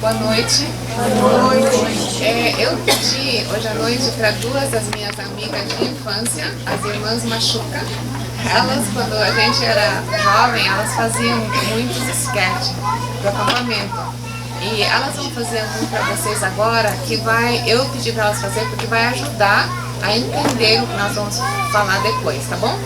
Boa noite. Boa noite. Eu pedi hoje à noite para duas das minhas amigas de infância, as irmãs Machuca. Elas, quando a gente era jovem, elas faziam muitos sketches do acampamento. E elas vão fazer um para vocês agora que eu pedi para elas fazer porque vai ajudar a entender o que nós vamos falar depois, tá bom?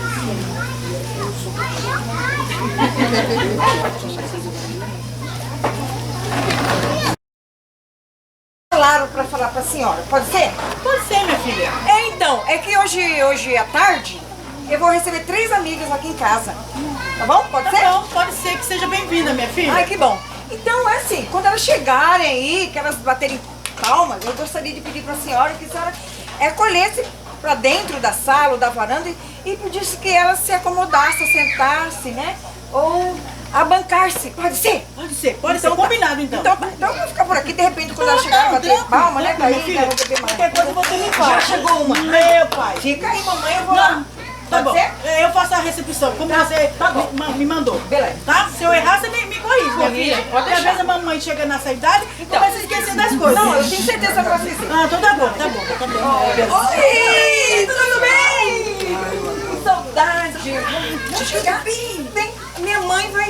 Claro, para falar para a senhora, pode ser? Pode ser, minha filha. Então, é que hoje à tarde eu vou receber 3 amigas aqui em casa, tá bom? Pode ser? Tá bom, pode ser, que seja bem-vinda, minha filha. Ai, que bom. Então, é assim, quando elas chegarem aí, que elas baterem palmas, eu gostaria de pedir para a senhora que a senhora colhesse para dentro da sala ou da varanda e pedisse que elas se acomodassem, sentassem, né? Ou abancar-se, pode ser? Pode ser, pode ser, combinado então. Então eu vou ficar por aqui, de repente, quando elas chegarem, bater palma, né? Minha filha, qualquer coisa você me fala. Já chegou uma. Meu pai. Fica aí, mamãe, eu vou lá. Tá Pode bom, ser? eu faço a recepção, como você me mandou. Beleza. Tá? Se eu errar, você me corrige, minha filha. Pode Porque às vezes a mamãe chega nessa idade e começa a esquecer das coisas. Não, eu tenho certeza que você sim. Ah, então tá bom, tá bom. Tá bom. Oi, tudo bem? Que saudade. Deixa eu chegar. Vem, minha mãe vai.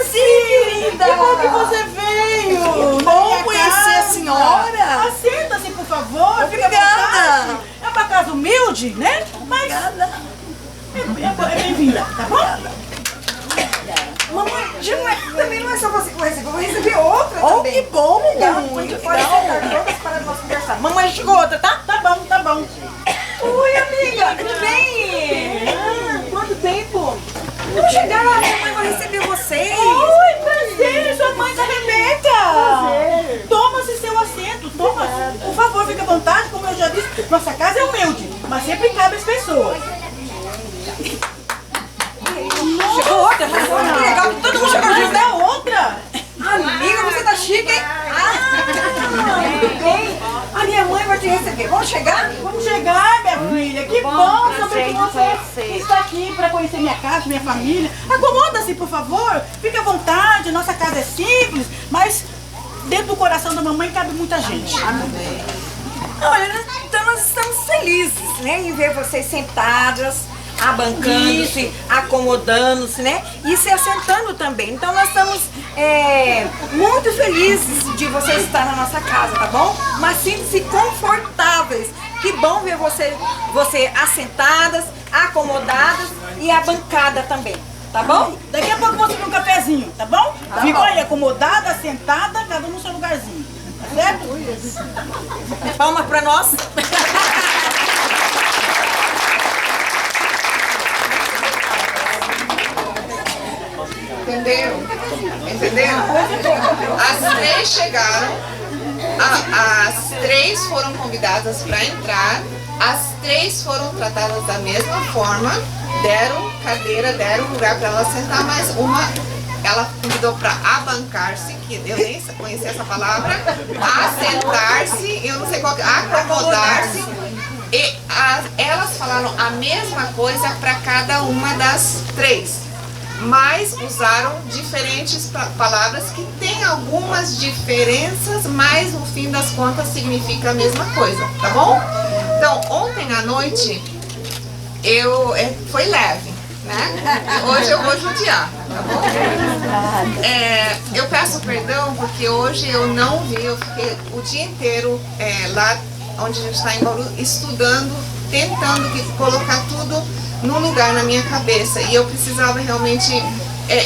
Querida! Que bom que você veio! Bom conhecer a senhora. Assenta-se, por favor. Obrigada. É uma casa humilde, né? Mas é bem-vinda, tá bom? Mamãe, também não é só você que vai receber, eu vou receber outra também. Que bom! Muito pode sentar todas para nós conversar. Mamãe, chegou outra, tá? Tá bom. Oi, amiga, tudo bem? Quanto tempo? Vamos chegar lá, minha mãe vai receber vocês. Oi, prazer, sua mãe da Rebeca! Toma-se seu assento, toma-se. Por favor, fique à vontade, como eu já disse, nossa casa é humilde, mas sempre cabe as pessoas. Chegou outra, mas olha que legal, que todo mundo chegou junto, né? É outra? Amiga, você tá chique, hein? Tudo bem? A minha mãe vai te receber. Vamos chegar? Vamos chegar, minha filha. Que bom saber que você está aqui para conhecer minha casa, minha família. Acomoda-se, por favor. Fique à vontade. Nossa casa é simples, mas dentro do coração da mamãe cabe muita gente. Olha, então nós estamos felizes, né? Em ver vocês sentadas, abancando-se, acomodando-se, né? E se assentando também. Então nós estamos muito felizes de vocês estar na nossa casa, tá bom? Mas sintam-se confortáveis. Que bom ver você assentadas, acomodadas e abancada também, tá bom? Daqui a pouco você tem um cafezinho, tá bom? Tá Fica bom. aí acomodada, sentada, cada um no seu lugarzinho. Tá certo? Palmas pra nós. Entenderam? As 3 chegaram, as 3 foram convidadas para entrar, as 3 foram tratadas da mesma forma, deram cadeira, deram lugar para ela sentar, mas uma ela convidou para abancar-se, que eu nem conhecia essa palavra, assentar-se, eu não sei qual que acomodar-se. E elas falaram a mesma coisa para cada uma das 3. Mas usaram diferentes palavras que têm algumas diferenças, mas no fim das contas significa a mesma coisa, tá bom? Então, ontem à noite foi leve, né? Hoje eu vou judiar, tá bom? Eu peço perdão porque hoje eu não vi, eu fiquei o dia inteiro lá onde a gente está em Bauru estudando, tentando colocar tudo no lugar na minha cabeça, e eu precisava realmente,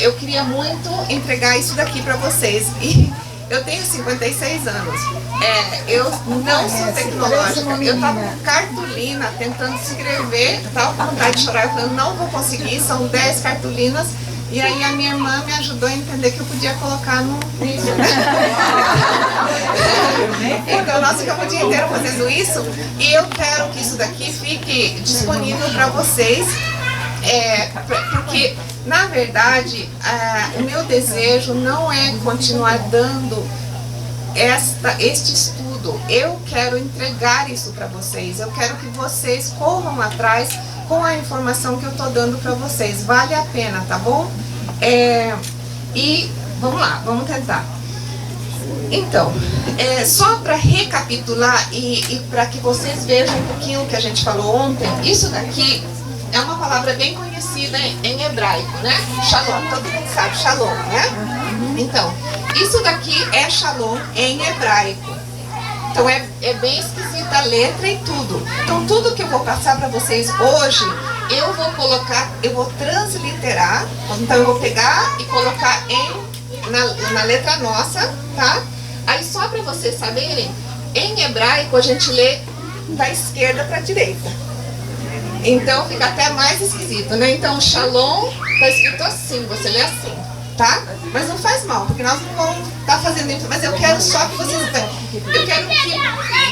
eu queria muito entregar isso daqui para vocês, e eu tenho 56 anos, eu não sou tecnológica, eu tava com cartolina tentando escrever, tava com vontade de chorar, eu falei, não vou conseguir, são 10 cartolinas, e aí a minha irmã me ajudou a entender que eu podia colocar no vídeo. Então nós ficamos o dia inteiro fazendo isso, e eu quero que isso daqui fique disponível para vocês, porque na verdade o meu desejo não é continuar dando este estudo, eu quero entregar isso para vocês, eu quero que vocês corram atrás com a informação que eu estou dando para vocês, vale a pena, tá bom? E vamos lá, vamos tentar. Então, só para recapitular e para que vocês vejam um pouquinho o que a gente falou ontem, isso daqui é uma palavra bem conhecida em hebraico, né? Shalom, todo mundo sabe shalom, né? Então, isso daqui é shalom em hebraico. Então é bem esquisita a letra e tudo. Então tudo que eu vou passar para vocês hoje, eu vou transliterar. Então eu vou pegar e colocar na letra nossa, tá? Aí só para vocês saberem, em hebraico a gente lê da esquerda para a direita. Então fica até mais esquisito, né? Então shalom tá escrito assim, você lê assim, tá? Mas não faz mal, porque nós não vamos estar fazendo isso. Mas eu quero só que vocês vejam. Eu quero que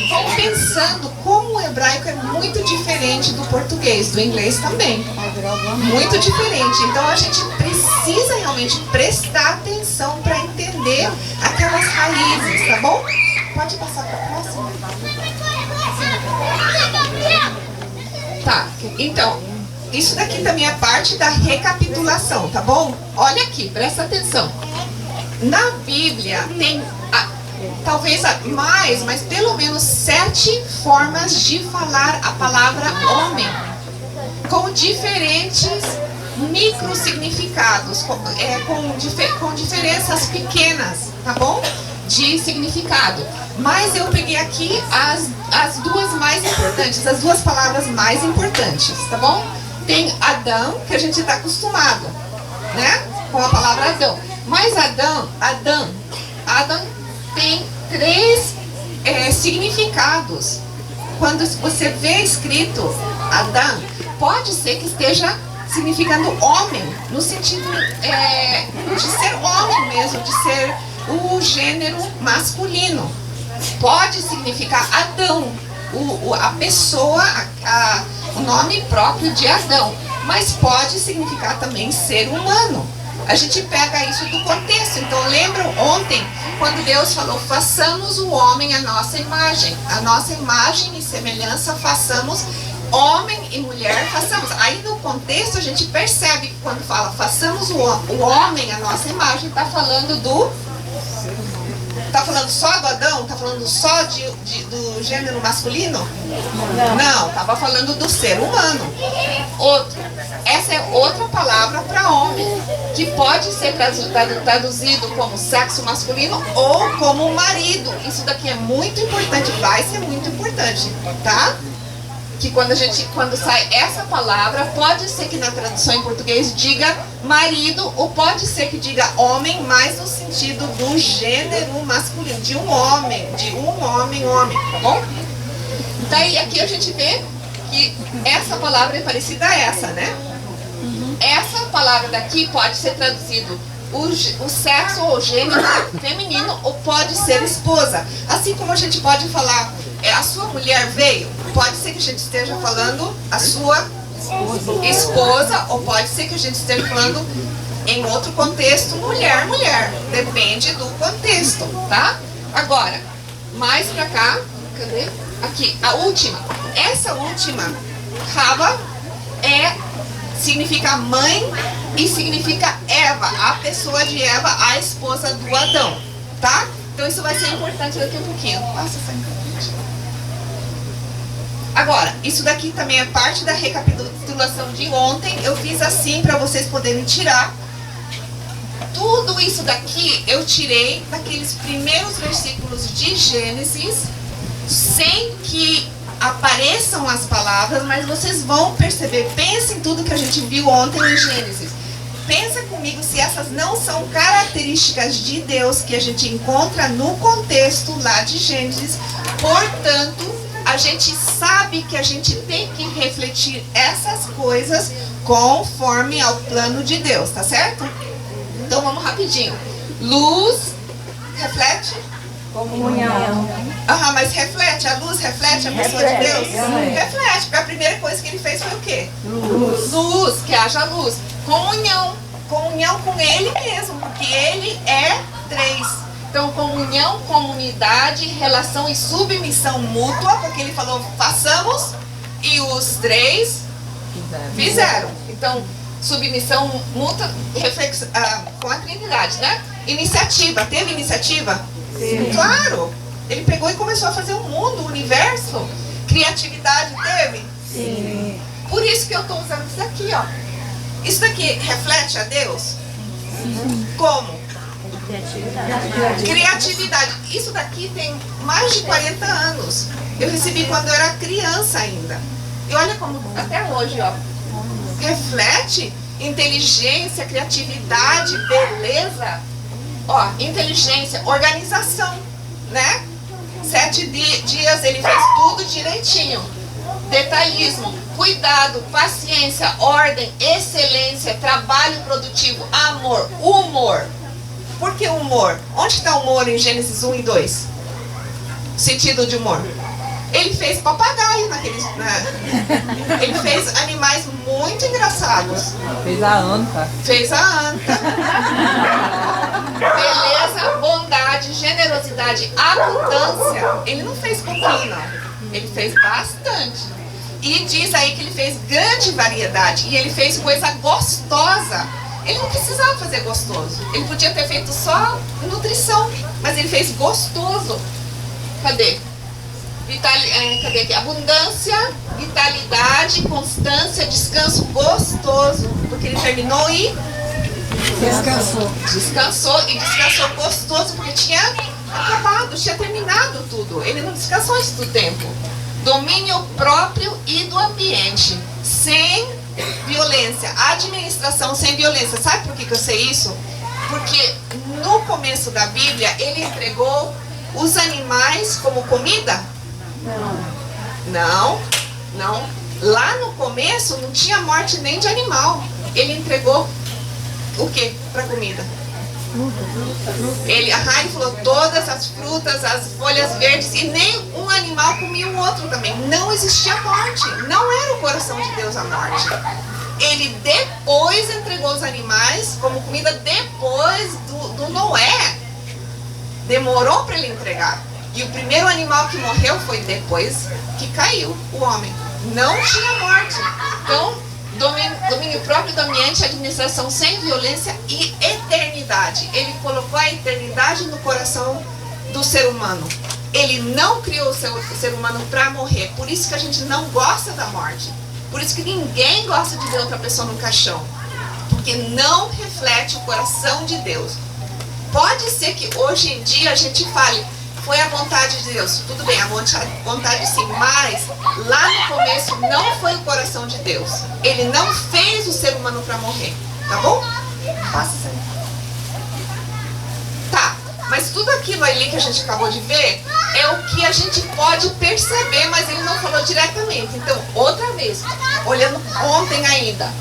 vão pensando como o hebraico é muito diferente do português, do inglês também. Muito diferente. Então a gente precisa realmente prestar atenção para entender aquelas raízes, tá bom? Pode passar para a próxima. Tá, então, isso daqui também é parte da recapitulação, tá bom? Olha aqui, presta atenção. Na Bíblia tem, talvez mais, mas pelo menos 7 formas de falar a palavra homem, com diferentes microsignificados, com diferenças pequenas, tá bom? De significado. Mas eu peguei aqui as duas mais importantes, as duas palavras mais importantes, tá bom? Tem Adão, que a gente está acostumado, né? Com a palavra Adão. Mas Adão tem 3 significados. Quando você vê escrito Adão, pode ser que esteja significando homem, no sentido de ser homem mesmo, de ser o gênero masculino. Pode significar Adão, a pessoa, o nome próprio de Adão, mas pode significar também ser humano. A gente pega isso do contexto. Então lembram ontem quando Deus falou: façamos o homem à nossa imagem e semelhança façamos, homem e mulher façamos. Aí no contexto a gente percebe que quando fala façamos o homem à nossa imagem, está falando só do Adão? Está falando só do gênero masculino? Não, estava falando do ser humano. Essa é outra palavra para homem, que pode ser traduzido como sexo masculino ou como marido. Isso daqui é muito importante, vai ser muito importante, tá? Que quando sai essa palavra, pode ser que na tradução em português diga marido, ou pode ser que diga homem, mas no sentido do gênero masculino, de um homem, tá bom? Daí aqui a gente vê que essa palavra é parecida a essa, né? Essa palavra daqui pode ser traduzido o sexo ou gênero feminino, ou pode ser esposa. Assim como a gente pode falar a sua mulher veio, pode ser que a gente esteja falando a sua esposa, ou pode ser que a gente esteja falando em outro contexto mulher. Depende do contexto, tá? Agora, mais pra cá, cadê? Aqui, a última. Essa última, Rava, significa mãe e significa Eva, a pessoa de Eva, a esposa do Adão, tá? Então isso vai ser importante daqui a pouquinho. Passa essa encaminhada. Agora, isso daqui também é parte da recapitulação de ontem. Eu fiz assim para vocês poderem tirar. Tudo isso daqui eu tirei daqueles primeiros versículos de Gênesis, sem que apareçam as palavras, mas vocês vão perceber. Pensem em tudo que a gente viu ontem em Gênesis. Pensa comigo se essas não são características de Deus que a gente encontra no contexto lá de Gênesis. Portanto, a gente sabe que a gente tem que refletir essas coisas conforme ao plano de Deus, tá certo? Então vamos rapidinho. Luz reflete? Comunhão. Mas reflete, a luz reflete a pessoa de Deus? Reflete, porque a primeira coisa que ele fez foi o quê? Luz, que haja luz. Comunhão com ele mesmo, porque ele é 3. Então, comunhão, comunidade, relação e submissão mútua, porque ele falou, façamos, e os 3 fizeram. Então, submissão mútua com a Trindade, né? Iniciativa, teve iniciativa? Sim. Claro. Ele pegou e começou a fazer o mundo, o universo. Criatividade teve? Sim. Por isso que eu estou usando isso aqui, ó. Isso daqui reflete a Deus? Sim. Como? Criatividade. Isso daqui tem mais de 40 anos. Eu recebi quando eu era criança ainda. E olha como até hoje, ó, reflete inteligência, criatividade, beleza. Ó, inteligência, organização, né? 7 dias ele fez tudo direitinho. Detalhismo, cuidado, paciência, ordem, excelência, trabalho produtivo, amor, humor. Por que humor? Onde está o humor em Gênesis 1 e 2? Sentido de humor. Ele fez papagaio naqueles... Ele fez animais muito engraçados. Fez a anta. Fez a anta. Beleza, bondade, generosidade, abundância. Ele não fez pouquinho, não. Ele fez bastante. E diz aí que ele fez grande variedade. E ele fez coisa gostosa. Ele não precisava fazer gostoso. Ele podia ter feito só nutrição. Mas ele fez gostoso. Cadê? Cadê aqui? Abundância, vitalidade, constância, descanso gostoso. Porque ele terminou e descansou. Descansou e descansou gostoso porque tinha acabado, tinha terminado tudo. Ele não descansou isso do tempo. Domínio próprio e do ambiente, sem violência. Administração sem violência. Sabe por que eu sei isso? Porque no começo da Bíblia ele entregou os animais como comida? Não. Lá no começo não tinha morte nem de animal. Ele entregou o que para comida? Ele falou todas as frutas, as folhas verdes, e nem um animal comia o outro também. Não existia morte. Não era o coração de Deus a morte. Ele depois entregou os animais como comida depois do Noé. Demorou para ele entregar. E o primeiro animal que morreu foi depois que caiu o homem. Não tinha morte. Então, domínio próprio do ambiente, administração sem violência e eternidade. Ele colocou a eternidade no coração do ser humano. Ele não criou o ser humano para morrer. Por isso que a gente não gosta da morte. Por isso que ninguém gosta de ver outra pessoa no caixão. Porque não reflete o coração de Deus. Pode ser que hoje em dia a gente fale, foi a vontade de Deus. Tudo bem, a vontade sim, mas lá no começo não foi o coração de Deus. Ele não fez o ser humano para morrer. Tá bom? Passa isso aí. Tá, mas tudo aquilo ali que a gente acabou de ver é o que a gente pode perceber, mas ele não falou diretamente. Então, outra vez, olhando ontem ainda.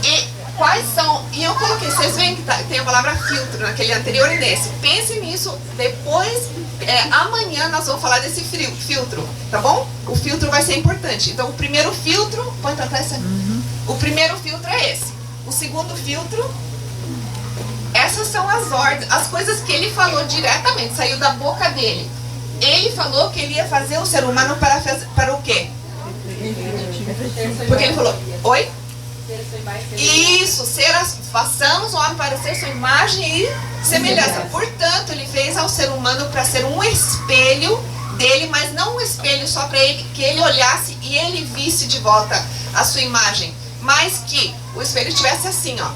E quais são, e eu coloquei, vocês veem que tem a palavra filtro naquele anterior e nesse. Pense nisso, depois, amanhã nós vamos falar desse filtro, tá bom? O filtro vai ser importante. Então, o primeiro filtro, põe pra trás, o primeiro filtro é esse. O segundo filtro, essas são as ordens, as coisas que ele falou diretamente, saiu da boca dele. Ele falou que ele ia fazer o ser humano para o quê? Porque ele falou, oi? Isso, façamos o homem para ser sua imagem e semelhança. Portanto, ele fez ao ser humano para ser um espelho dele, mas não um espelho só para ele, que ele olhasse e ele visse de volta a sua imagem, mas que o espelho estivesse assim, ó.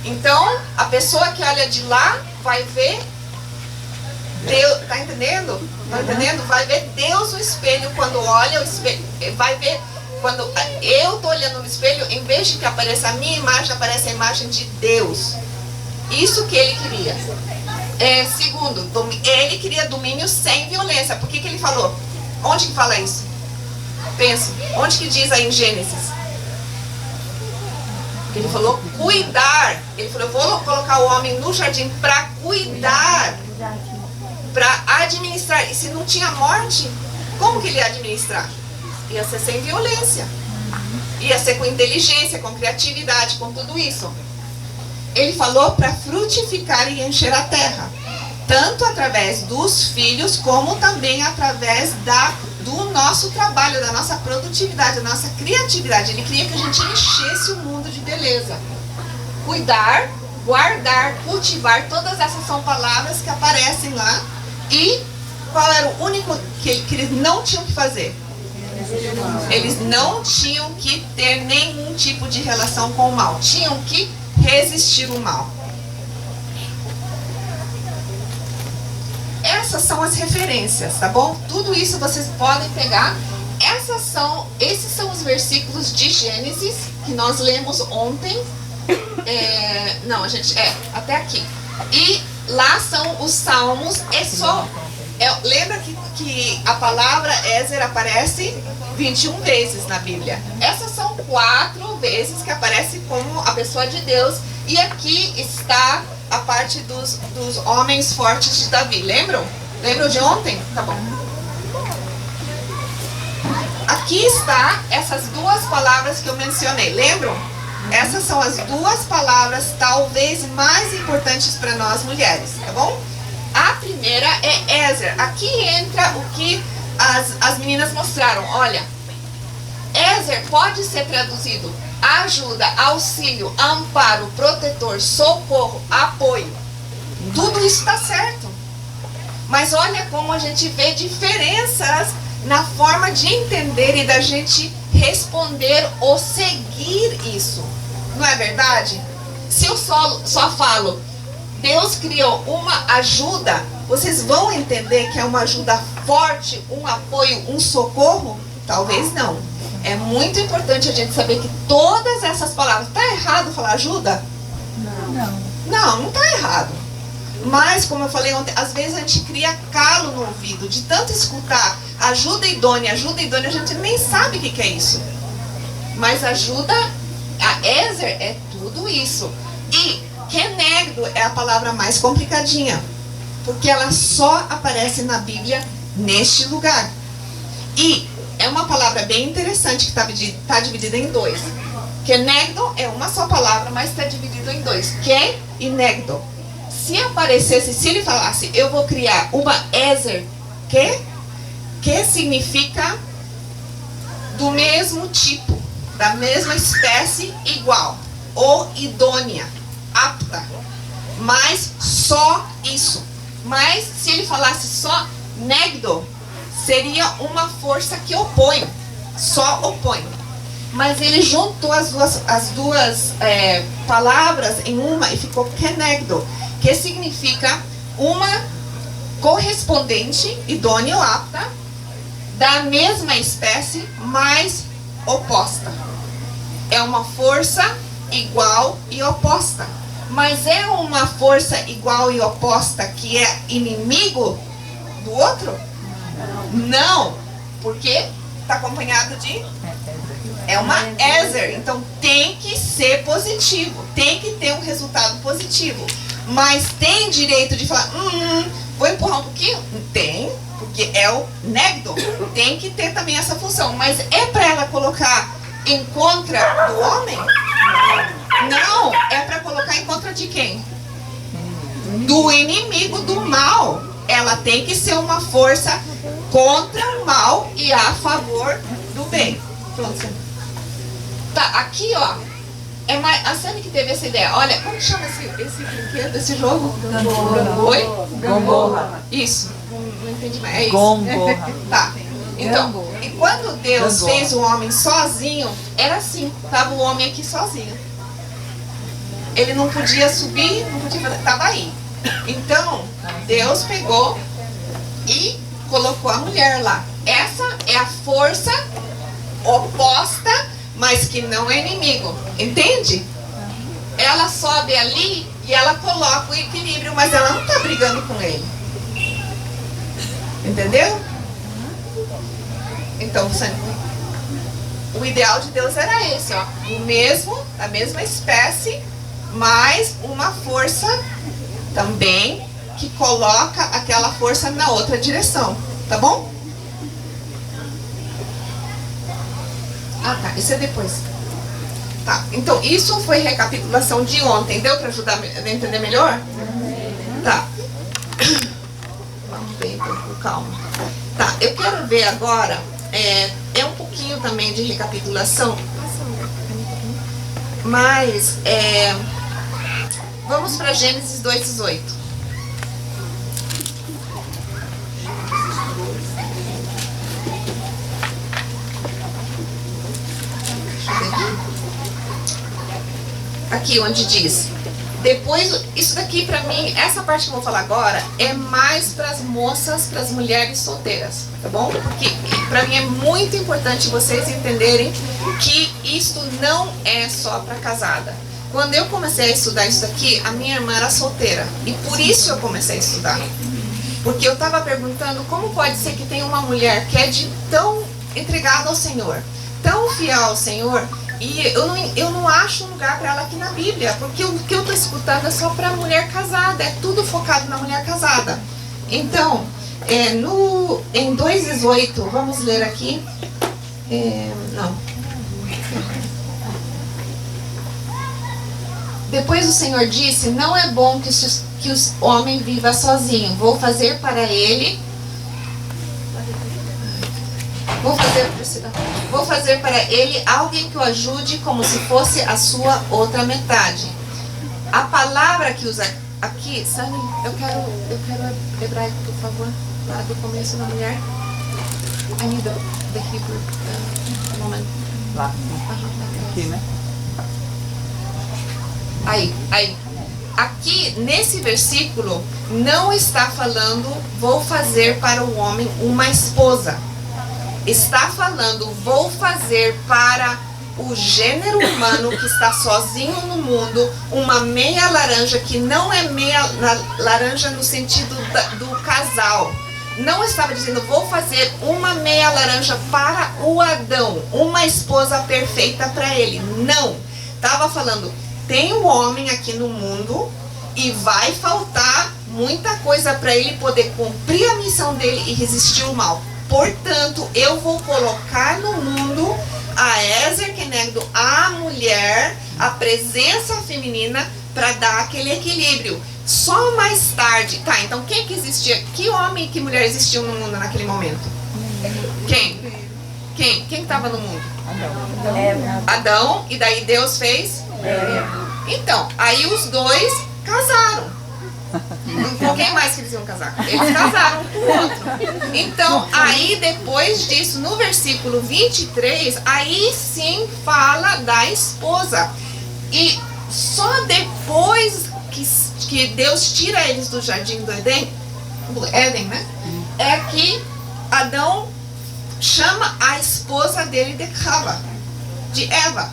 Então, a pessoa que olha de lá vai ver Deus, tá entendendo? Tá entendendo? Vai ver Deus no espelho quando olha o espelho, vai ver. Quando eu estou olhando no espelho, em vez de que apareça a minha imagem, aparece a imagem de Deus. Isso que ele queria. Segundo, ele queria domínio sem violência. Por que ele falou? Onde que fala isso? Pensa. Onde que diz aí em Gênesis? Ele falou cuidar. Ele falou, eu vou colocar o homem no jardim para cuidar, para administrar. E se não tinha morte, como que ele ia administrar? Ia ser sem violência. Ia ser com inteligência, com criatividade, com tudo isso. Ele falou para frutificar e encher a terra. Tanto através dos filhos, como também através do nosso trabalho, da nossa produtividade, da nossa criatividade. Ele queria que a gente enchesse o mundo de beleza. Cuidar, guardar, cultivar, todas essas são palavras que aparecem lá, E qual era o único que eles não tinham que fazer? Eles não tinham que ter nenhum tipo de relação com o mal. Tinham que resistir o mal. Essas são as referências, tá bom? Tudo isso vocês podem pegar. Esses são os versículos de Gênesis que nós lemos ontem. Até aqui. E lá são os salmos. Lembra que a palavra Ezer aparece 21 vezes na Bíblia. Essas são 4 vezes que aparece como a pessoa de Deus. E aqui está a parte dos homens fortes de Davi. Lembram? Lembram de ontem? Tá bom. Aqui está essas 2 palavras que eu mencionei. Lembram? Essas são as 2 palavras talvez mais importantes para nós mulheres. Tá bom? A primeira é Ezer. Aqui entra o que as meninas mostraram. Olha, Ezer pode ser traduzido ajuda, auxílio, amparo, protetor, socorro, apoio. Tudo isso está certo. Mas olha como a gente vê diferenças na forma de entender e da gente responder ou seguir isso. Não é verdade? Se eu só falo, Deus criou uma ajuda, vocês vão entender que é uma ajuda forte, um apoio, um socorro? Talvez não. É muito importante a gente saber que todas essas palavras... Está errado falar ajuda? Não está errado. Mas, como eu falei ontem, às vezes a gente cria calo no ouvido. De tanto escutar ajuda idônea, a gente nem sabe o que é isso. Mas ajuda, a Ezer é tudo isso. E Kenegdo é a palavra mais complicadinha. Porque ela só aparece na Bíblia neste lugar. E é uma palavra bem interessante que está dividida em 2. Kenegdo é uma só palavra, mas está dividido em 2. Que e negdo. Se ele falasse, eu vou criar uma Ezer, que significa do mesmo tipo, da mesma espécie, igual, ou idônea, apta. Mas só isso. Mas se ele falasse só negdo, seria uma força que opõe, só opõe. Mas ele juntou as duas palavras em uma e ficou kenegdo, que significa uma correspondente, idônea ou apta, da mesma espécie, mas oposta. É uma força igual e oposta. Mas é uma força igual e oposta que é inimigo do outro? Não, porque está acompanhado de... É uma Ezer, então tem que ser positivo, tem que ter um resultado positivo. Mas tem direito de falar, vou empurrar um pouquinho? Tem, porque é o negdo, tem que ter também essa função. Mas é para ela colocar em contra do homem? Não, é para colocar em contra de quem? Do inimigo, do mal. Ela tem que ser uma força contra o mal e a favor do bem. Pronto. Tá, aqui ó, a Sani que teve essa ideia. Olha, como chama esse brinquedo, esse jogo? Gomborra. Oi? Gomborra. Isso, não entendi mais, é isso. Gomborra. Tá, então, e quando Deus fez o homem sozinho, era assim, tava o homem aqui sozinho. Ele não podia subir, não podia fazer, tava aí. Então, Deus pegou e colocou a mulher lá. Essa é a força oposta, mas que não é inimigo. Entende? Ela sobe ali e ela coloca o equilíbrio, mas ela não está brigando com ele. Entendeu? Então, o ideal de Deus era esse, ó. A mesma espécie, mas uma força também que coloca aquela força na outra direção. Tá bom? Ah, tá. Isso é depois. Tá. Então, isso foi recapitulação de ontem. Deu para ajudar a entender melhor? Tá. Vamos ver então, com calma. Tá. Eu quero ver agora. É um pouquinho também de recapitulação. Mas, vamos para Gênesis 2:18. eu ver aqui. Aqui onde diz, depois, isso daqui pra mim, essa parte que eu vou falar agora, é mais pras moças, pras mulheres solteiras, tá bom? Porque pra mim é muito importante vocês entenderem que isto não é só pra casada. Quando eu comecei a estudar isso daqui, a minha irmã era solteira, e por isso eu comecei a estudar. Porque eu estava perguntando como pode ser que tem uma mulher que é tão entregada ao Senhor, tão fiel ao Senhor, e eu não acho um lugar para ela aqui na Bíblia, porque o que eu estou escutando é só para mulher casada, é tudo focado na mulher casada. Então, em 2:18, vamos ler aqui. Depois o Senhor disse, não é bom que o homem viva sozinho. Vou fazer para ele alguém que o ajude como se fosse a sua outra metade. A palavra que usa aqui, Sani, eu quero hebraico, por favor, lá do começo da mulher. I need the Hebrew moment. Lá. Aqui, né? Aí. Aqui, nesse versículo, não está falando, vou fazer para o homem uma esposa. Está falando, vou fazer para o gênero humano que está sozinho no mundo, uma meia laranja que não é meia laranja no sentido do casal. Não estava dizendo, vou fazer uma meia laranja para o Adão, uma esposa perfeita para ele. Não. Estava falando, tem um homem aqui no mundo e vai faltar muita coisa para ele poder cumprir a missão dele e resistir ao mal. Portanto, eu vou colocar no mundo a Ezer Kenegdo, a mulher, a presença feminina, para dar aquele equilíbrio. Só mais tarde, tá, então quem que existia? Que homem e que mulher existiam no mundo naquele momento? Quem estava no mundo? Adão, e daí Deus fez? Então, aí os dois casaram. Com quem mais que eles iam casar? Eles casaram com o outro. Então, aí depois disso, no versículo 23, aí sim fala da esposa. E só depois que Deus tira eles do jardim do Éden, né? É que Adão chama a esposa dele de Eva.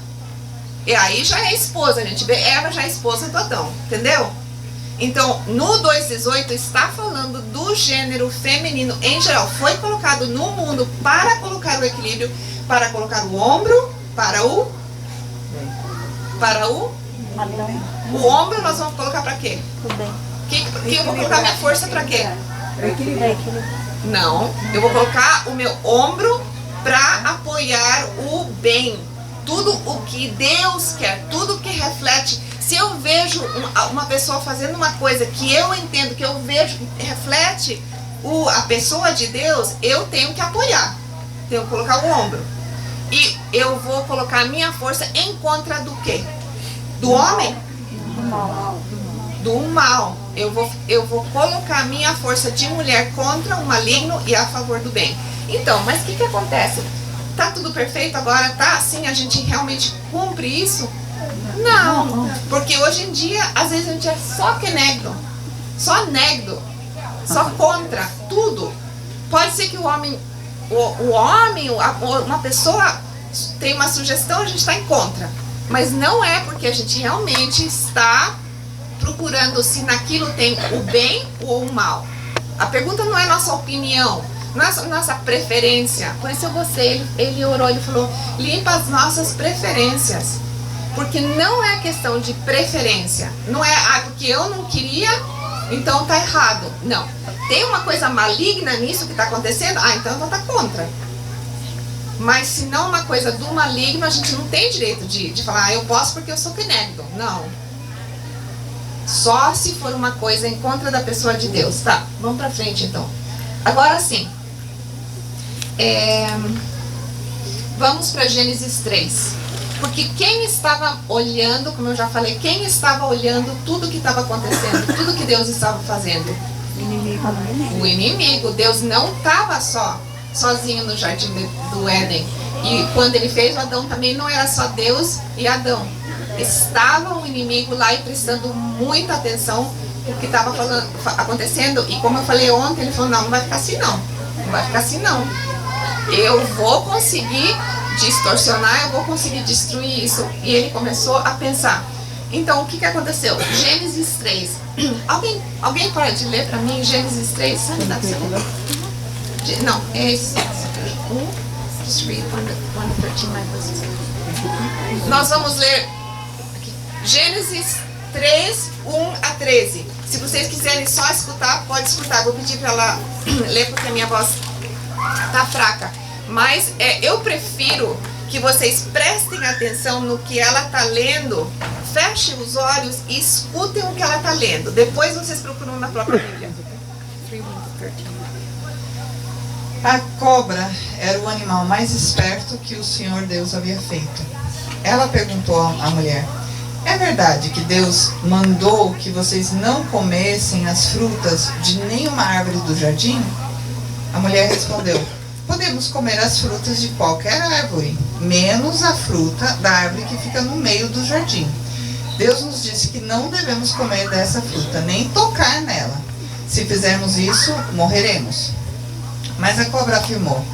E aí já é esposa, a gente vê Eva já é esposa do Adão, entendeu? Então, no 2:18 está falando do gênero feminino em geral. Foi colocado no mundo para colocar o equilíbrio, para colocar o ombro, para o ombro nós vamos colocar para quê? Que eu vou colocar minha força para quê? Não, eu vou colocar o meu ombro para apoiar o bem. Tudo o que Deus quer, tudo que reflete. Se eu vejo uma pessoa fazendo uma coisa que eu entendo, que eu vejo que reflete a pessoa de Deus, eu tenho que apoiar. Tenho que colocar o ombro. E eu vou colocar a minha força em contra do quê? Do homem? Do mal. Eu vou colocar a minha força de mulher contra o maligno e a favor do bem. Então, mas o que acontece? Tá tudo perfeito agora? Tá assim? A gente realmente cumpre isso? Não, porque hoje em dia, às vezes a gente é só kenegdo, só negdo, só contra, tudo. Pode ser que o homem, uma pessoa tem uma sugestão, a gente está em contra. Mas não é porque a gente realmente está procurando se naquilo tem o bem ou o mal. A pergunta não é nossa opinião, nossa preferência. Por isso eu gostei, ele orou, ele falou, limpa as nossas preferências. Porque não é questão de preferência. Não é, porque eu não queria, então tá errado. Não. Tem uma coisa maligna nisso que está acontecendo, então tá contra. Mas se não uma coisa do maligno, a gente não tem direito de falar, eu posso porque eu sou kenegdo. Não. Só se for uma coisa em contra da pessoa de Deus. Tá, vamos pra frente então. Agora sim. Vamos para Gênesis 3. Porque quem estava olhando, como eu já falei, quem estava olhando tudo que estava acontecendo, tudo que Deus estava fazendo? O inimigo. Deus não estava sozinho no jardim do Éden. E quando ele fez o Adão também não era só Deus e Adão. Estava um inimigo lá e prestando muita atenção no que estava acontecendo. E como eu falei ontem, ele falou, não vai ficar assim não. Não vai ficar assim não. Eu vou conseguir distorcionar, eu vou conseguir destruir isso. E ele começou a pensar. Então, o que aconteceu? Gênesis 3. Alguém pode ler para mim Gênesis 3? Não, é esse. Just read 1:13. Nós vamos ler aqui. Gênesis 3, 1 a 13. Se vocês quiserem só escutar, pode escutar. Vou pedir para ela ler porque a minha voz tá fraca. Mas eu prefiro que vocês prestem atenção no que ela está lendo, fechem os olhos e escutem o que ela está lendo. Depois vocês procuram na própria Bíblia. A cobra era o animal mais esperto que o Senhor Deus havia feito. Ela perguntou à mulher, é verdade que Deus mandou que vocês não comessem as frutas de nenhuma árvore do jardim? A mulher respondeu, podemos comer as frutas de qualquer árvore, menos a fruta da árvore que fica no meio do jardim. Deus nos disse que não devemos comer dessa fruta, nem tocar nela. Se fizermos isso, morreremos. Mas a cobra afirmou,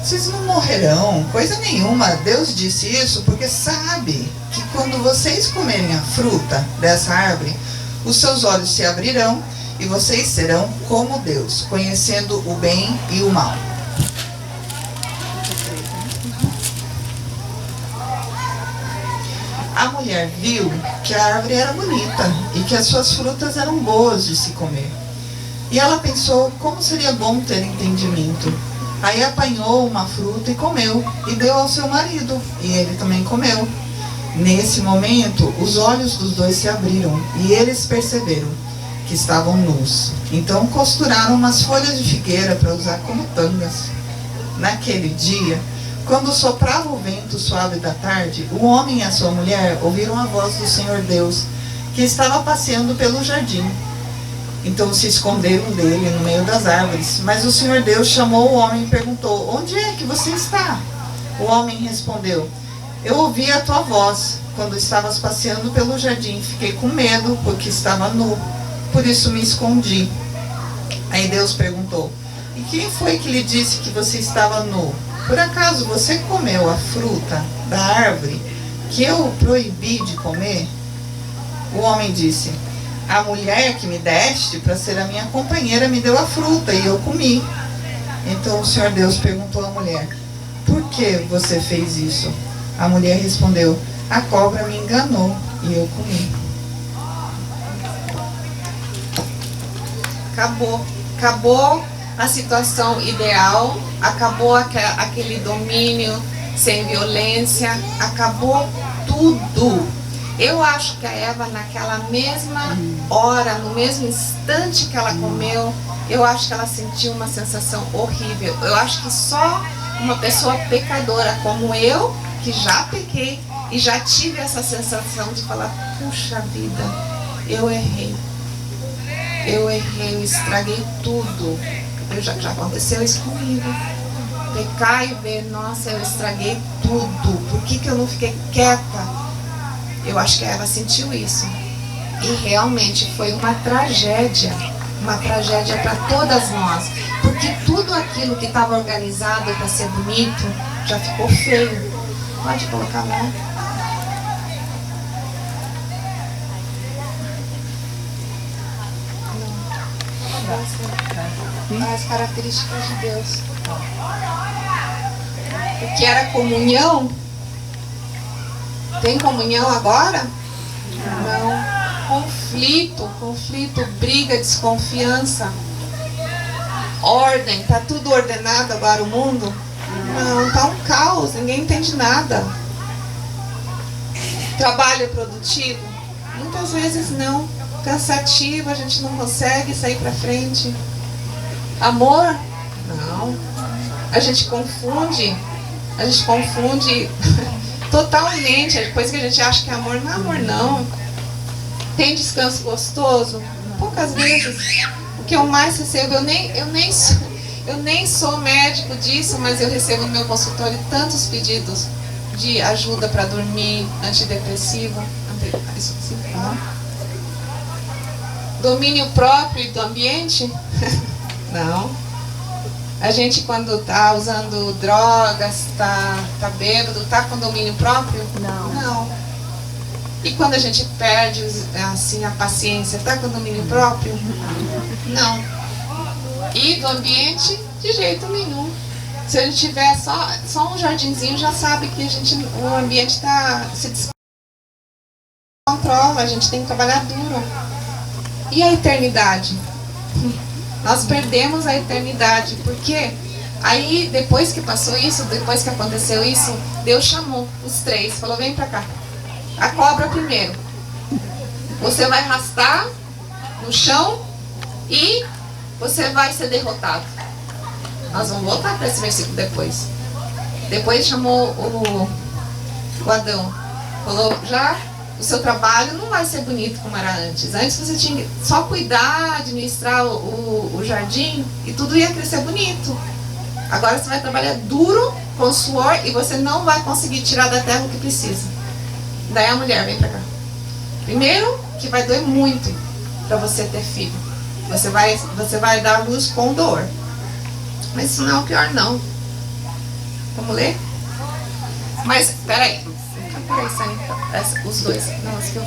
vocês não morrerão, coisa nenhuma. Deus disse isso porque sabe que quando vocês comerem a fruta dessa árvore, os seus olhos se abrirão e vocês serão como Deus, conhecendo o bem e o mal. A mulher viu que a árvore era bonita e que as suas frutas eram boas de se comer. E ela pensou como seria bom ter entendimento. Aí apanhou uma fruta e comeu, e deu ao seu marido, e ele também comeu. Nesse momento, os olhos dos dois se abriram, e eles perceberam que estavam nus. Então costuraram umas folhas de figueira para usar como tangas. Naquele dia, quando soprava o vento suave da tarde, o homem e a sua mulher ouviram a voz do Senhor Deus, que estava passeando pelo jardim. Então se esconderam dele no meio das árvores. Mas o Senhor Deus chamou o homem e perguntou, onde é que você está? O homem respondeu, eu ouvi a tua voz quando estavas passeando pelo jardim. Fiquei com medo porque estava nu, por isso me escondi. Aí Deus perguntou, e quem foi que lhe disse que você estava nu? Por acaso você comeu a fruta da árvore que eu proibi de comer? O homem disse, a mulher que me deste para ser a minha companheira me deu a fruta e eu comi. Então o Senhor Deus perguntou à mulher, por que você fez isso? A mulher respondeu, a cobra me enganou e eu comi. Acabou a situação ideal, acabou aquele domínio sem violência, acabou tudo. Eu acho que a Eva, naquela mesma hora, no mesmo instante que ela comeu, eu acho que ela sentiu uma sensação horrível. Eu acho que só uma pessoa pecadora como eu, que já pequei e já tive essa sensação de falar, puxa vida, eu errei, eu estraguei tudo. Já aconteceu isso comigo. Pecar e ver, nossa, eu estraguei tudo, por que eu não fiquei quieta? Eu acho que a Eva sentiu isso. E realmente foi uma tragédia para todas nós. Porque tudo aquilo que estava organizado para ser bonito, já ficou feio. Pode colocar a mão. As características de Deus. O que era comunhão, tem comunhão agora? Não. Conflito, briga, desconfiança. Ordem, tá tudo ordenado agora o mundo? Não, tá um caos, ninguém entende nada. Trabalho produtivo? Muitas vezes não. Cansativo, a gente não consegue sair pra frente. Amor? Não. A gente confunde totalmente. Depois que a gente acha que é amor, não é amor não. Tem descanso gostoso? Poucas vezes. O que eu mais recebo, Eu nem sou médico disso, mas eu recebo no meu consultório tantos pedidos de ajuda para dormir, antidepressivo, domínio próprio do ambiente? Não. A gente quando tá usando drogas, tá bêbado, tá com domínio próprio? Não. E quando a gente perde assim a paciência, tá com domínio próprio? Não. E do ambiente, de jeito nenhum. Se a gente tiver só um jardinzinho, já sabe que o ambiente se descontrola, a gente tem que trabalhar duro. E a eternidade? Nós perdemos a eternidade, porque aí depois que passou isso, depois que aconteceu isso, Deus chamou os três, falou: vem pra cá. A cobra primeiro. Você vai arrastar no chão e você vai ser derrotado. Nós vamos voltar para esse versículo depois. Depois chamou o Adão. Falou: já o seu trabalho não vai ser bonito como era antes. Antes você tinha só cuidar, administrar o jardim e tudo ia crescer bonito. Agora você vai trabalhar duro, com suor, e você não vai conseguir tirar da terra o que precisa. Daí a mulher vem pra cá. Primeiro, que vai doer muito para você ter filho. Você vai dar luz com dor. Mas isso não é o pior, não. Vamos ler? Mas, peraí. Os dois. Não, os que eu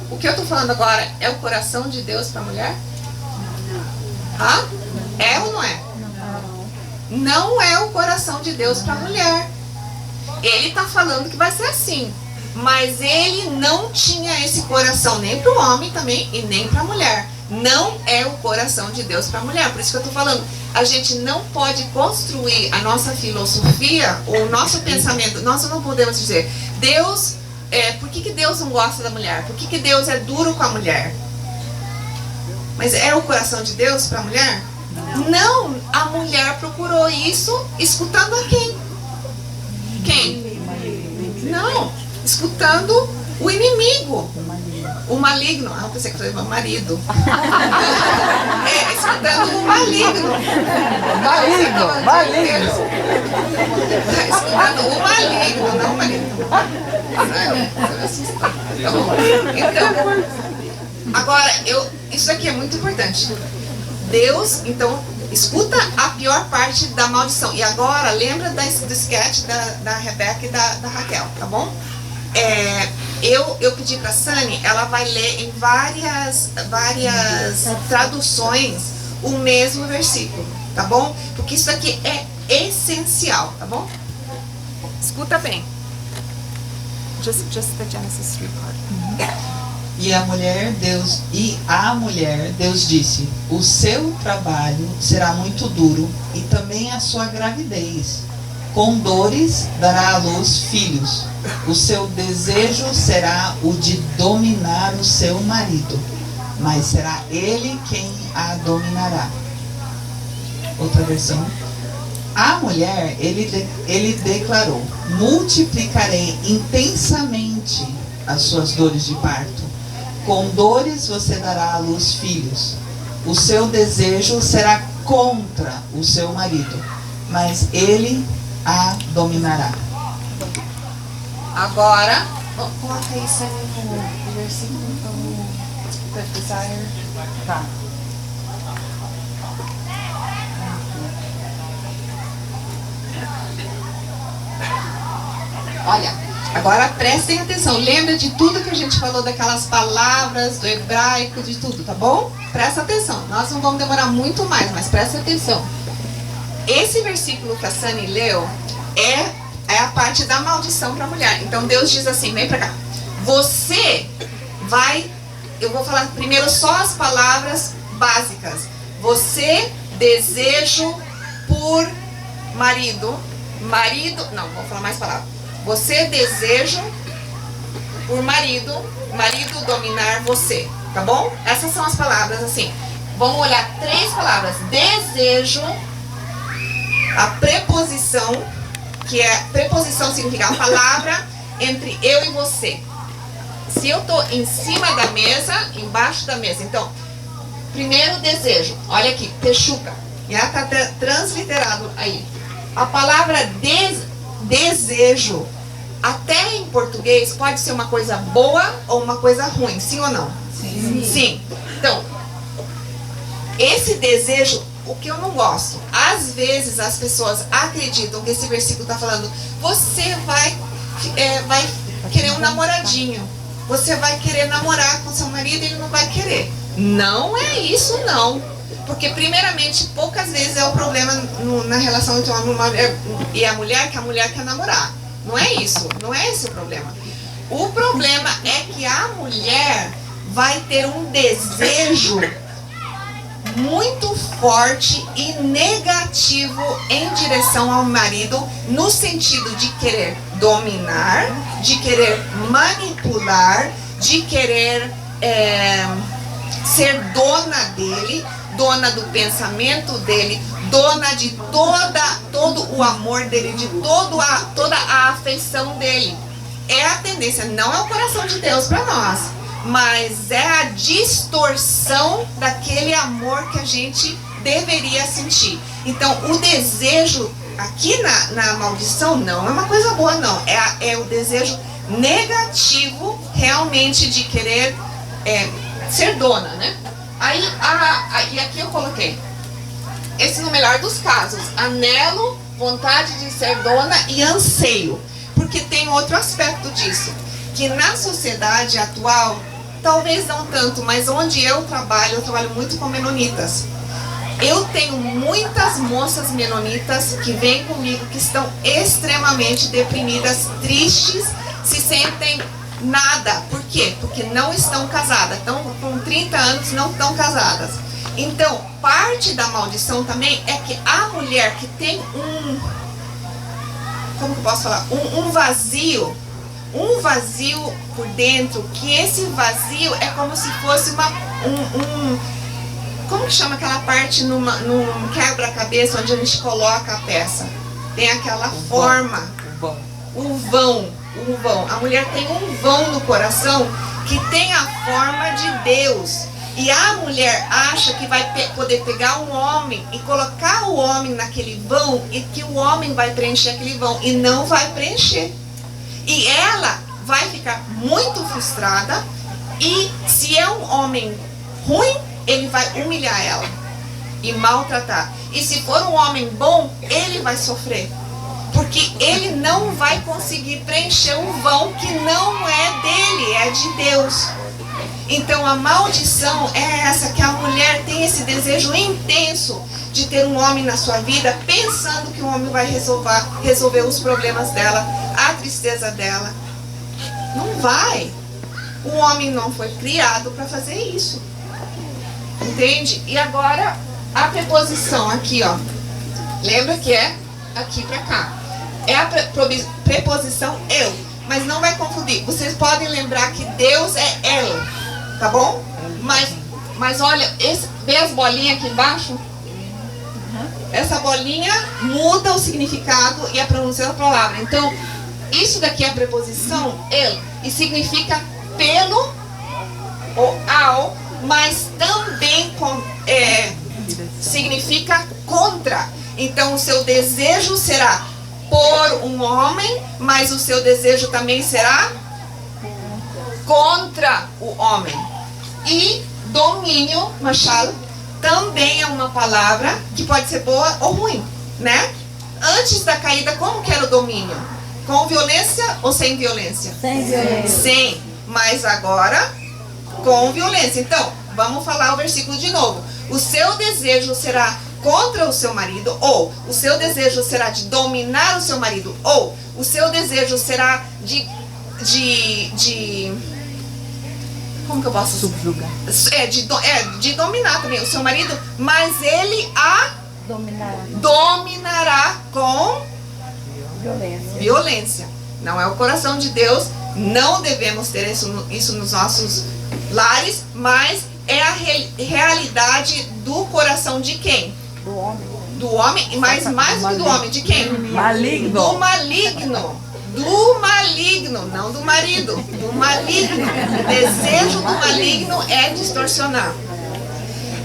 o que eu tô falando agora é o coração de Deus para a mulher? Hã? É ou não é? Não é o coração de Deus para a mulher. Ele tá falando que vai ser assim. Mas ele não tinha esse coração nem para o homem também e nem para a mulher. Não é o coração de Deus para a mulher. Por isso que eu estou falando, a gente não pode construir a nossa filosofia, o nosso pensamento. Nós não podemos dizer, Deus, por que Deus não gosta da mulher? Por que Deus é duro com a mulher? Mas é o coração de Deus para a mulher? Não, a mulher procurou isso escutando a quem? Quem? Não, escutando o inimigo. O maligno. Ah, eu pensei que foi o marido. Escutando o maligno. Maligno. Escutando o maligno, não o maligno. Então, agora, isso aqui é muito importante. Deus, então, escuta a pior parte da maldição. E agora, lembra do sketch da Rebeca e da Raquel, tá bom? Eu pedi para a Sani, ela vai ler em várias traduções o mesmo versículo, tá bom? Porque isso aqui é essencial, tá bom? Escuta bem. Just the Genesis 3 part. E a mulher, Deus disse: o seu trabalho será muito duro e também a sua gravidez. Com dores dará à luz filhos. O seu desejo será o de dominar o seu marido, mas será ele quem a dominará. Outra versão. A mulher, ele declarou: multiplicarei intensamente as suas dores de parto. Com dores você dará à luz filhos. O seu desejo será contra o seu marido, mas ele a dominará. Agora, coloca isso no versículo do desire. Tá. Olha, agora prestem atenção. Lembra de tudo que a gente falou, daquelas palavras do hebraico, de tudo, tá bom? Presta atenção. Nós não vamos demorar muito mais, mas presta atenção. Esse versículo que a Sani leu é a parte da maldição para a mulher. Então Deus diz assim, vem pra cá. Você vai... Eu vou falar primeiro só as palavras básicas. Você, desejo por marido. Marido... Não, vou falar mais palavras. Você, desejo por marido. Marido dominar você. Tá bom? Essas são as palavras assim. Vamos olhar 3 palavras. Desejo... A preposição, que preposição significa a palavra entre eu e você. Se eu estou em cima da mesa, embaixo da mesa, então Primeiro desejo, olha aqui, Texuca, já está transliterado aí. A palavra desejo, até em português, pode ser uma coisa boa ou uma coisa ruim, sim ou não? Sim. Sim. Então, esse desejo, o que eu não gosto, às vezes as pessoas acreditam que esse versículo está falando, você vai querer um namoradinho, você vai querer namorar com seu marido e ele não vai querer. Não é isso, não. Porque, primeiramente, poucas vezes é o problema na relação entre o homem e a mulher, que a mulher quer namorar. Não é isso, não é esse o problema. O problema é que a mulher vai ter um desejo muito forte e negativo em direção ao marido, no sentido de querer dominar, de querer manipular, de querer ser dona dele, dona do pensamento dele, dona de todo o amor dele, de toda a afeição dele. É a tendência, não é o coração de Deus para nós, mas é a distorção daquele amor que a gente deveria sentir. Então, o desejo aqui na maldição não é uma coisa boa, não. É o desejo negativo, realmente, de querer ser dona, né? E aqui eu coloquei, esse no melhor dos casos, anelo, vontade de ser dona e anseio. Porque tem outro aspecto disso, que na sociedade atual, talvez não tanto, mas onde eu trabalho muito com menonitas. Eu tenho muitas moças menonitas que vêm comigo que estão extremamente deprimidas, tristes, se sentem nada. Por quê? Porque não estão casadas. Estão com 30 anos, não estão casadas. Então, parte da maldição também é que a mulher que tem como que eu posso falar? Um vazio por dentro, que esse vazio é como se fosse como que chama aquela parte num quebra-cabeça onde a gente coloca a peça? Tem aquela forma, o vão. A mulher tem um vão no coração que tem a forma de Deus. E a mulher acha que vai poder pegar um homem e colocar o homem naquele vão e que o homem vai preencher aquele vão. E não vai preencher. E ela vai ficar muito frustrada. E se é um homem ruim, ele vai humilhar ela e maltratar. E se for um homem bom, ele vai sofrer. Porque ele não vai conseguir preencher um vão que não é dele, é de Deus. Então a maldição é essa, que a mulher tem esse desejo intenso de ter um homem na sua vida, pensando que o homem vai resolver os problemas dela, a tristeza dela. Não vai. O homem não foi criado para fazer isso. Entende? E agora a preposição aqui, ó. Lembra que é aqui para cá. É a preposição eu. Mas não vai confundir. Vocês podem lembrar que Deus é El. Tá bom? Mas olha, vê as bolinhas aqui embaixo? Essa bolinha muda o significado e a pronúncia da palavra. Então, isso daqui é a preposição el, e significa pelo ou ao, mas também significa contra. Então, o seu desejo será por um homem, mas o seu desejo também será contra o homem. E domínio, machado, também é uma palavra que pode ser boa ou ruim, né? Antes da caída, como que era o domínio? Com violência ou sem violência? Sem violência. Sim, mas agora com violência. Então, vamos falar o versículo de novo. O seu desejo será contra o seu marido, ou o seu desejo será de dominar o seu marido, ou o seu desejo será de como que eu posso subjugar? De dominar também o seu marido, mas ele a dominará com violência. Não é o coração de Deus, não devemos ter isso nos nossos lares, mas é a realidade do coração de quem? Do homem, mas mais do que do homem, de quem? Maligno. Do maligno. Do maligno, não do marido, do maligno. O desejo do maligno é distorcionar.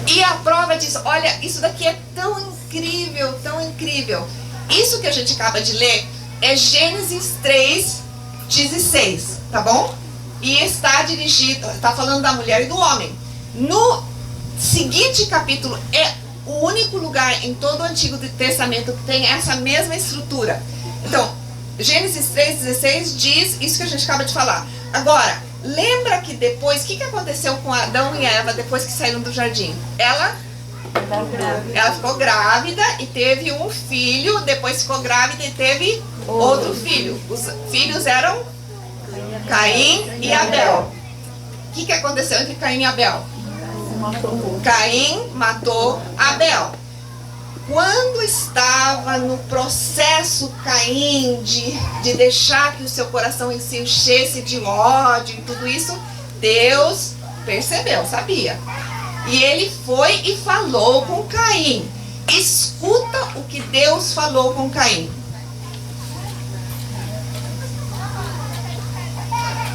E a prova diz, olha, isso daqui é tão incrível, tão incrível. Isso que a gente acaba de ler é Gênesis 3:16, tá bom? E está dirigido, está falando da mulher e do homem. No seguinte capítulo, é o único lugar em todo o Antigo Testamento que tem essa mesma estrutura. Então, Gênesis 3:16 diz isso que a gente acaba de falar. Agora, lembra que depois, o que aconteceu com Adão e Eva depois que saíram do jardim? Ela ficou grávida e teve um filho, depois ficou grávida e teve outro filho. Os filhos eram Caim e Abel. O que aconteceu entre Caim e Abel? Caim matou Abel. Quando estava no processo Caim de deixar que o seu coração se enchesse de ódio e tudo isso, Deus percebeu, sabia? E ele foi e falou com Caim. Escuta o que Deus falou com Caim.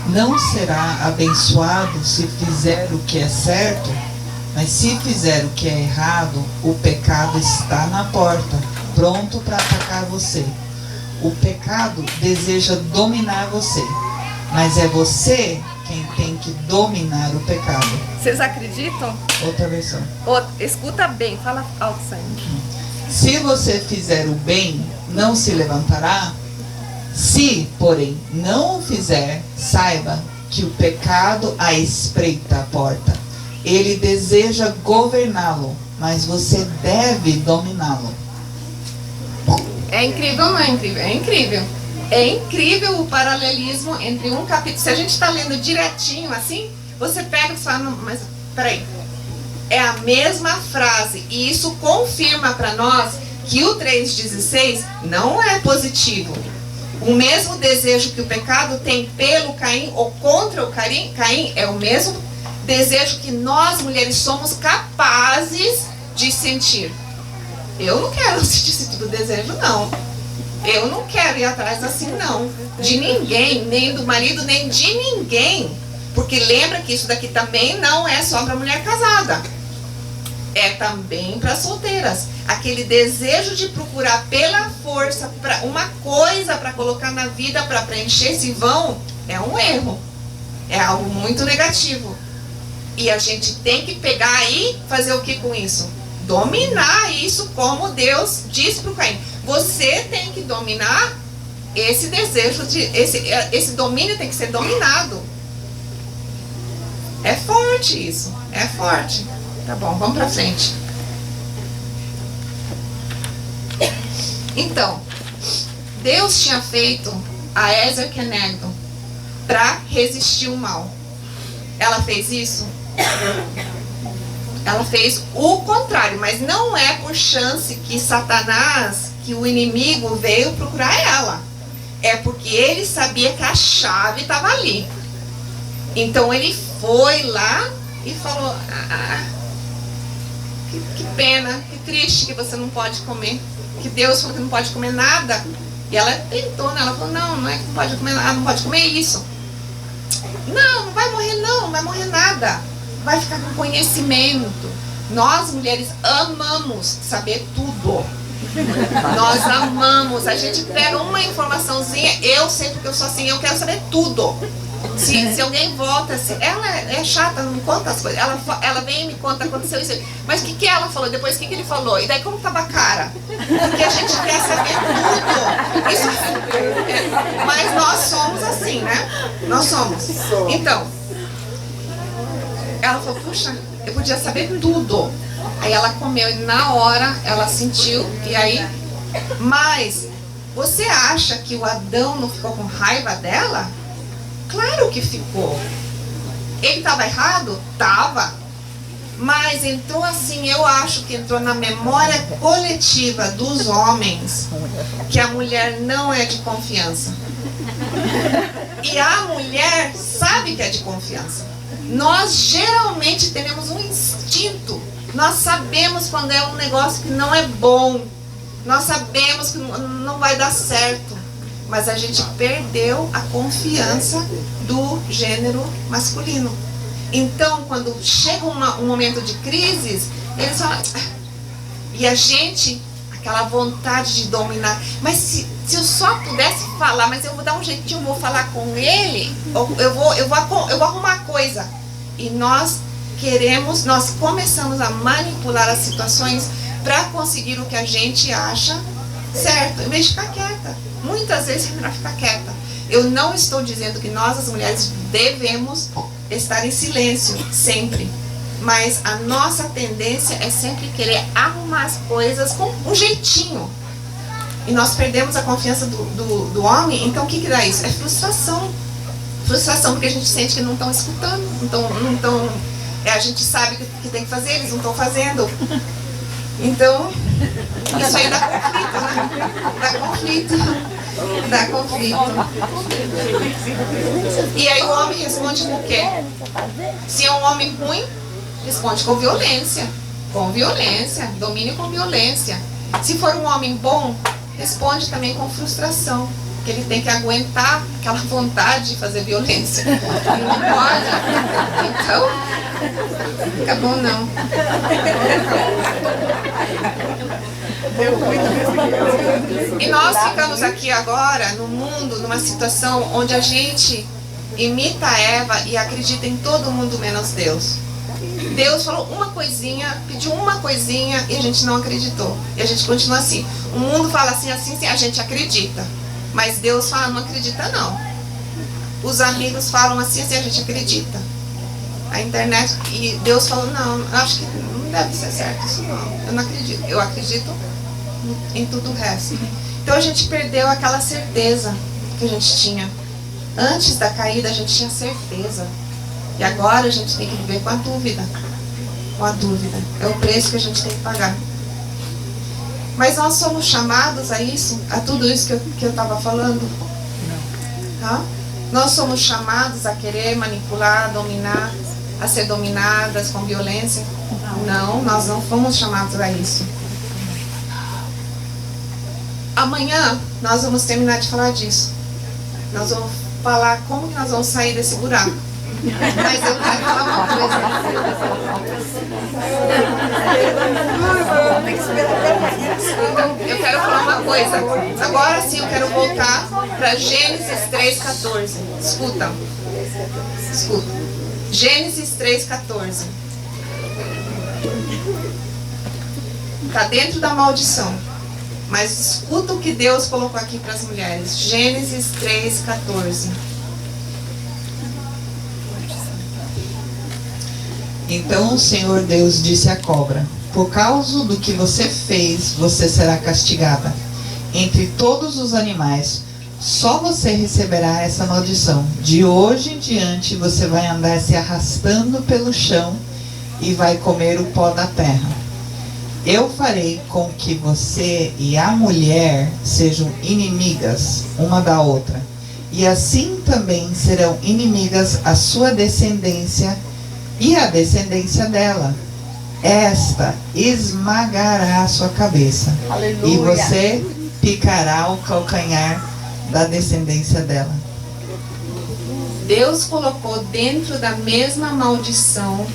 Não será abençoado se fizer o que é certo, mas se fizer o que é errado, o pecado está na porta, pronto para atacar você. O pecado deseja dominar você, mas é você quem tem que dominar o pecado. Vocês acreditam? Outra versão. Escuta bem, fala alto, Sandy. Se você fizer o bem, não se levantará? Se, porém, não o fizer, saiba que o pecado a espreita a porta. Ele deseja governá-lo, mas você deve dominá-lo. É incrível ou não é incrível? É incrível. É incrível o paralelismo entre um capítulo. Se a gente está lendo direitinho assim, você pega e fala, não, mas peraí. É a mesma frase. E isso confirma para nós que o 3:16 não é positivo. O mesmo desejo que o pecado tem pelo Caim ou contra o Caim é o mesmo desejo que nós mulheres somos capazes de sentir. Eu não quero sentir esse tipo de desejo, não. Eu não quero ir atrás assim, não. De ninguém, nem do marido, nem de ninguém. Porque lembra que isso daqui também não é só para mulher casada. É também para solteiras. Aquele desejo de procurar pela força uma coisa para colocar na vida, para preencher esse vão, é um erro. É algo muito negativo. E a gente tem que pegar e fazer o que com isso? Dominar isso, como Deus diz para o Caim. Você tem que dominar esse desejo, esse domínio tem que ser dominado. É forte isso, é forte. Tá bom, vamos pra frente. Então, Deus tinha feito a Ezer Kenegdo para resistir o mal. Ela fez isso? Ela fez o contrário, mas não é por chance que Satanás, que o inimigo veio procurar ela. É porque ele sabia que a chave estava ali. Então ele foi lá e falou, que pena, que triste que você não pode comer. Que Deus falou que não pode comer nada. E ela tentou, né? Ela falou, não é que não pode comer nada, não pode comer isso. Não vai morrer não, não vai morrer nada. Vai ficar com conhecimento. Nós mulheres amamos saber tudo. Nós amamos. A gente pega uma informaçãozinha, eu sei porque eu sou assim, eu quero saber tudo. Se alguém volta, ela é chata, não me conta as coisas. Ela vem e me conta, aconteceu isso. Mas o que ela falou? Depois o que ele falou? E daí como tava a cara? Porque a gente quer saber tudo. Isso, mas nós somos assim, né? Nós somos. Então, ela falou, puxa, eu podia saber tudo. Aí ela comeu e na hora ela sentiu e aí... Mas, você acha que o Adão não ficou com raiva dela? Claro que ficou. Ele estava errado? Tava. Mas entrou assim, eu acho que entrou na memória coletiva dos homens que a mulher não é de confiança. E a mulher sabe que é de confiança. Nós geralmente temos um instinto. Nós sabemos quando é um negócio que não é bom. Nós sabemos que não vai dar certo. Mas a gente perdeu a confiança do gênero masculino. Então, quando chega um momento de crise, Eles falam... E a gente, aquela vontade de dominar. Mas se eu só pudesse falar, mas eu vou dar um jeitinho, eu vou falar com ele, eu vou arrumar coisa. E nós começamos a manipular as situações para conseguir o que a gente acha certo, em vez de ficar quieta. Muitas vezes é melhor ficar quieta. Eu não estou dizendo que nós, as mulheres, devemos estar em silêncio sempre. Mas a nossa tendência é sempre querer arrumar as coisas com um jeitinho. E nós perdemos a confiança do homem. Então o que dá isso? É frustração. Frustração porque a gente sente que não estão escutando. A gente sabe que tem que fazer, eles não estão fazendo. Então, isso aí dá conflito, né? Dá conflito. E aí o homem responde com o quê? Se é um homem ruim, responde com violência. Com violência, domínio com violência. Se for um homem bom, responde também com frustração. Porque ele tem que aguentar aquela vontade de fazer violência. Ele não pode. Então, fica bom não. E nós ficamos aqui agora, no mundo, numa situação onde a gente imita a Eva e acredita em todo mundo menos Deus. Deus falou uma coisinha, pediu uma coisinha e a gente não acreditou. E a gente continua assim. O mundo fala assim, a gente acredita. Mas Deus fala, não acredita não. Os amigos falam assim, a gente acredita. A internet, e Deus falou, não, eu acho que não deve ser certo isso não. Eu não acredito. Eu acredito em tudo o resto. Então a gente perdeu aquela certeza que a gente tinha. Antes da caída a gente tinha certeza. E agora a gente tem que viver com a dúvida. Com a dúvida. É o preço que a gente tem que pagar. Mas nós somos chamados a isso, a tudo isso que eu estava falando? Tá? Nós somos chamados a querer manipular, dominar, a ser dominadas com violência? Não, nós não fomos chamados a isso. Amanhã nós vamos terminar de falar disso. Nós vamos falar como que nós vamos sair desse buraco. Mas eu quero falar uma coisa. Então, eu quero falar uma coisa. Agora sim eu quero voltar para Gênesis 3,14. Escuta. Gênesis 3,14. Está dentro da maldição. Mas escuta o que Deus colocou aqui para as mulheres. Gênesis 3,14. Então o Senhor Deus disse à cobra: por causa do que você fez, você será castigada. Entre todos os animais, só você receberá essa maldição. De hoje em diante você vai andar se arrastando pelo chão e vai comer o pó da terra. Eu farei com que você e a mulher sejam inimigas uma da outra. E assim também serão inimigas a sua descendência e a descendência dela. Esta esmagará a sua cabeça. Aleluia. E você picará o calcanhar da descendência dela. Deus colocou dentro da mesma maldição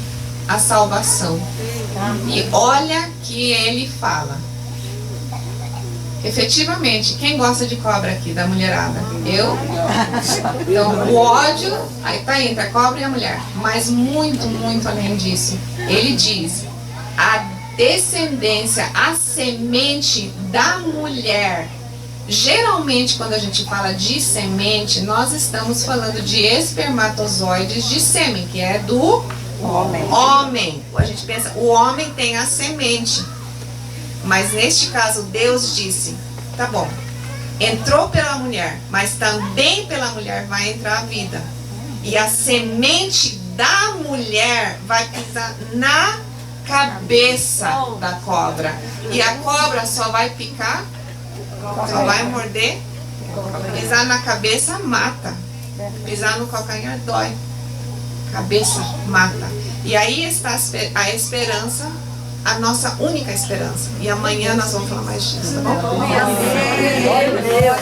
a salvação. E olha que ele fala. Efetivamente, quem gosta de cobra aqui, da mulherada? Eu? Então, o ódio, aí tá entre a cobra e a mulher. Mas muito, muito além disso. Ele diz, a descendência, a semente da mulher. Geralmente, quando a gente fala de semente, nós estamos falando de espermatozoides de sêmen, que é do homem. A gente pensa, o homem tem a semente. Mas neste caso, Deus disse, tá bom, entrou pela mulher, mas também pela mulher vai entrar a vida. E a semente da mulher vai pisar na cabeça da cobra. E a cobra só vai picar, só vai morder. Pisar na cabeça mata. Pisar no calcanhar dói. Cabeça mata. E aí está a esperança, a nossa única esperança. E amanhã nós vamos falar mais disso, tá bom? Aleluia.